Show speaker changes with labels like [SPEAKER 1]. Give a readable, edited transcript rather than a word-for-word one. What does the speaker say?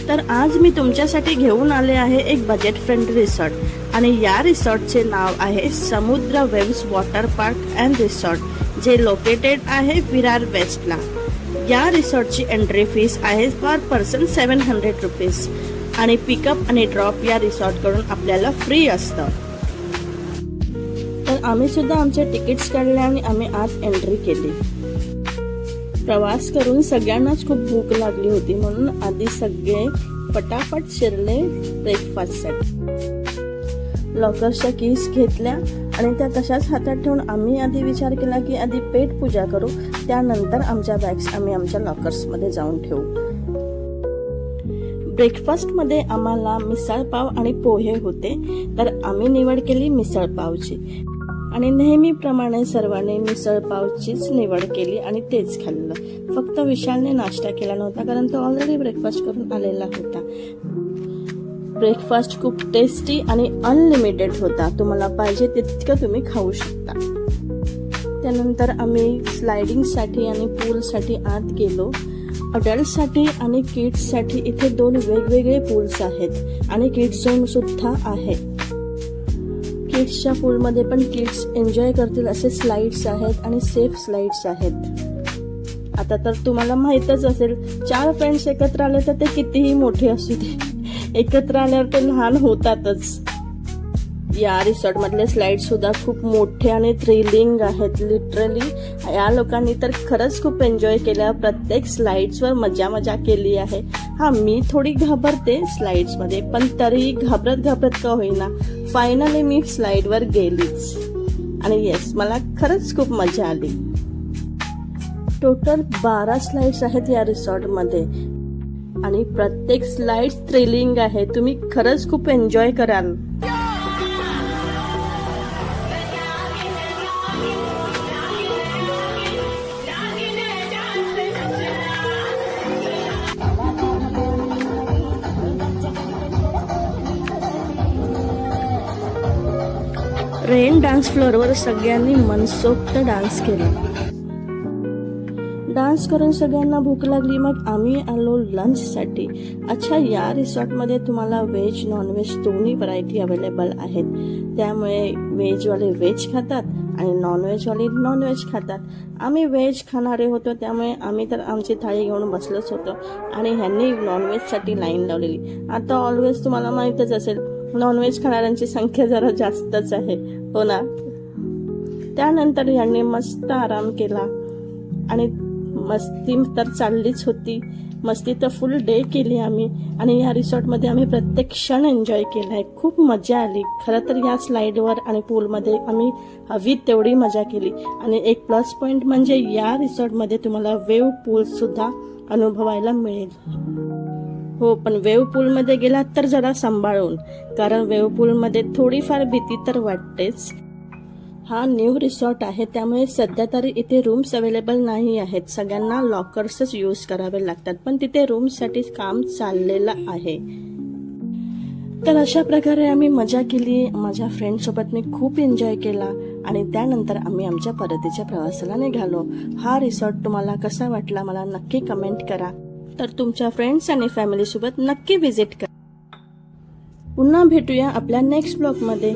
[SPEAKER 1] तर आज मी तुमच्यासाठी घेऊन आले आहे एक बजेट फ्रेंडली रिसॉर्ट आणि या रिसॉर्टचे नाव आहे समुद्र waves water park and resort, जे लोकेटेड आहे विरार वेस्टला. या रिसॉर्टची एंट्री फीस आहे पर पर्सन 700 रुपीज आणि पिकअप आणि ड्रॉप या रिसॉर्टकडून आपल्याला फ्री असतं. तर आम्ही सुद्धा आमचे तिकीट्स काढले आणि आम्ही आत एंट्री केली. प्रवास करून सगळ्यांनाच खूप भूक लागली होती, म्हणून आधी सगळे पटापट शिरले ब्रेकफास्टसाठी. लॉकर्सच्या कीज घेतल्या आणि त्या तशाच हातात ठेवून आम्ही आधी विचार केला की आधी पेट पूजा करू, त्यानंतर आमच्या बॅग्स आम्ही आमच्या लॉकर्समध्ये जाऊन ठेवू. ब्रेकफास्टमध्ये आम्हाला मिसळ पाव आणि पोहे होते, तर आम्ही निवड केली मिसळ पावची आणि नेहमीप्रमाणे सर्वांनी मिसळ पावचीच निवड केली आणि तेच खाल्लं. फक्त विशालने नाश्ता केला नव्हता, कारण तो ऑलरेडी ब्रेकफास्ट करून आलेला होता. ब्रेकफास्ट खूप टेस्टी आणि अनलिमिटेड होता. तुम्हाला पाहिजे तितकं तुम्ही खाऊ शकता. त्यानंतर आम्ही स्लायडिंगसाठी आणि पूलसाठी आत गेलो. अडल्टसाठी आणि किड्ससाठी इथे 2 वेगवेगळे पूल्स आहेत आणि किड्स झोन सुद्धा आहे. किड्सच्या पूलमध्ये पण किड्स एन्जॉय करतील असे स्लाइड्स आहेत आणि सेफ स्लाइड्स आहेत. आता तर तुम्हाला माहीतच असेल, 4 फ्रेंड्स एकत्र आले तर ते कितीही मोठे असू दे, एकत्र आल्यावर ते लहान होतातच. या रिसॉर्ट मधले स्लाइड सुद्धा खूप मोठे आणि थ्रिलिंग आहेत. लिटरली या लोकांनी तर खरंच खूप एन्जॉय केलं. प्रत्येक स्लाइड्सवर मजा केली आहे. हा, मी थोडी घाबरते स्लाइड्स मध्ये, पण तरीही घाबरत का होईना फायनली मी स्लाइडवर गेलीच आणि येस, मला खरंच खूप मजा आली. टोटल 12 स्लाइड्स आहेत या रिसॉर्ट मध्ये आणि प्रत्येक स्लाइड थ्रिलिंग आहे. तुम्ही खरंच खूप एन्जॉय कराल. रेन डान्स फ्लोअरवर सगळ्यांनी मनसोक्त डान्स केला. डान्स करून सगळ्यांना भूक लागली, मग आम्ही आलो लंचसाठी. अच्छा, या रिसॉर्टमध्ये तुम्हाला व्हेज नॉनव्हेज दोन्ही व्हरायटी अवेलेबल आहेत. त्यामुळे व्हेजवाले व्हेज खातात आणि नॉनव्हेजवाले नॉनव्हेज खातात. आम्ही व्हेज खाणारे होतो, त्यामुळे आम्ही तर आमची थाळी घेऊन बसलोच होतो आणि ह्यांनी नॉनव्हेजसाठी लाईन लावलेली. आता ऑलवेज तुम्हाला माहीतच असेल, नॉनव्हेज खाणाऱ्यांची संख्या जरा जास्तच आहे, हो ना. त्यानंतर ह्यांनी मस्त आराम केला आणि मस्ती तर चाललीच होती. मस्ती तर फुल डे केली आम्ही आणि या रिसॉर्टमध्ये आम्ही प्रत्येक क्षण एन्जॉय केलाय. खूप मजा आली. खरं तर या स्लाइडवर आणि पूलमध्ये आम्ही हवी तेवढी मजा केली आणि एक प्लस पॉइंट म्हणजे या रिसॉर्टमध्ये तुम्हाला वेव्ह पूल सुद्धा अनुभवायला मिळेल. हो, पण वेव्ह पूलमध्ये गेलात तर जरा सांभाळून, कारण वेव्ह पूलमध्ये थोडीफार भीती तर वाटतेच. हा न्यू रिसॉर्ट आहे, त्यामुळे सध्या तरी इथे रूम्स अवेलेबल नाही आहेत. सगळ्यांना लॉकर्सच यूज करावे लागतात, पण तिथे रूम्ससाठी काम चाललेलं आहे. तर अशा प्रकारे आम्ही मजा केली. माझ्या फ्रेंडसोबत मी खूप एन्जॉय केला आणि त्यानंतर आम्ही आमच्या परतीच्या प्रवासाला निघालो. हा रिसॉर्ट तुम्हाला कसा वाटला मला नक्की कमेंट करा. तर तुमच्या फ्रेंड्स आणि फॅमिली सोबत नक्की व्हिजिट करा. पुन्हा भेटूया आपल्या नेक्स्ट ब्लॉगमध्ये.